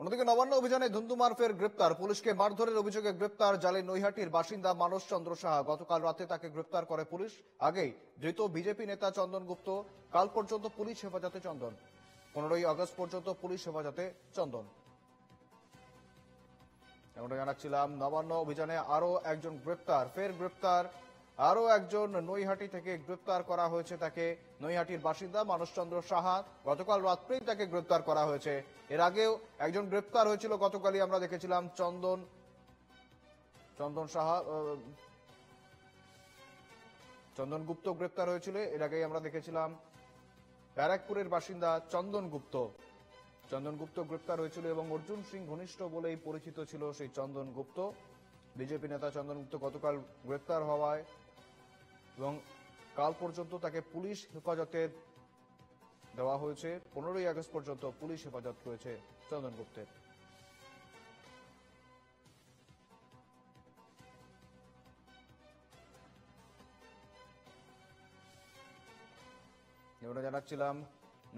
অন্যদিকে নবান্ন অভিযানে ধুন্ধুমার ফের গ্রেপ্তার, পুলিশকে মারধরের অভিযোগে গ্রেপ্তার জালে নৈহাটির বাসিন্দা মানস চন্দ্র সাহা। গতকাল রাতে তাকে গ্রেপ্তার করে পুলিশ। আগেই ধৃত বিজেপি নেতা চন্দন গুপ্ত। কাল পর্যন্ত পুলিশ হেফাজতে চন্দন। 15ই আগস্ট পর্যন্ত পুলিশ হেফাজতে চন্দন। আমরা জানাচ্ছিলাম নবান্ন অভিযানে আরো একজন গ্রেপ্তার, ফের গ্রেপ্তার আরো একজন। নৈহাটি থেকে গ্রেপ্তার করা হয়েছে তাকে। নৈহাটির বাসিন্দা মানস চন্দ্র সাহা। গতকাল রাত্রেই তাকে গ্রেপ্তার করা হয়েছে। এর আগেও একজন গ্রেপ্তার হয়েছিল, গতকালই আমরা দেখেছিলাম চন্দন গুপ্ত গ্রেপ্তার হয়েছিল। এর আগেই আমরা দেখেছিলাম ব্যারাকপুরের বাসিন্দা চন্দন গুপ্ত গ্রেপ্তার হয়েছিল এবং অর্জুন সিং ঘনিষ্ঠ বলেই পরিচিত ছিল সেই চন্দন গুপ্ত। বিজেপি নেতা চন্দন গুপ্ত গতকাল গ্রেপ্তার হওয়ায় এবং কাল পর্যন্ত তাকে পুলিশ হেফাজতে দেওয়া হয়েছে। 15ই আগস্ট পর্যন্ত পুলিশ হেফাজত রয়েছে চন্দন গুপ্তের। আমরা জানাচ্ছিলাম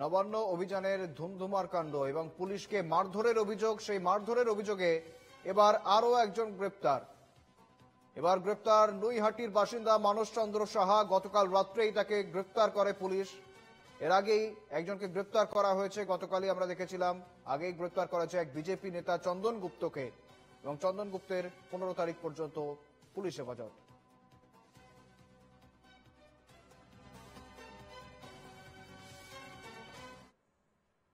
নবান্ন অভিযানের ধুমধুমার কাণ্ড এবং পুলিশকে মারধরের অভিযোগ, সেই মারধরের অভিযোগে এবার আরো একজন গ্রেপ্তার। এবার গ্রেপ্তার নৈহাটির বাসিন্দা মানস চন্দ্র সাহা। গতকাল রাত্রেই তাকে গ্রেপ্তার করে পুলিশ। এর আগেই একজনকে গ্রেপ্তার করা হয়েছে, গতকালই আমরা দেখেছিলাম। আগেই গ্রেপ্তার করা হয়েছে এক বিজেপি নেতা চন্দন গুপ্তকে এবং চন্দন গুপ্তের 15 তারিখ পর্যন্ত পুলিশ হেফাজত।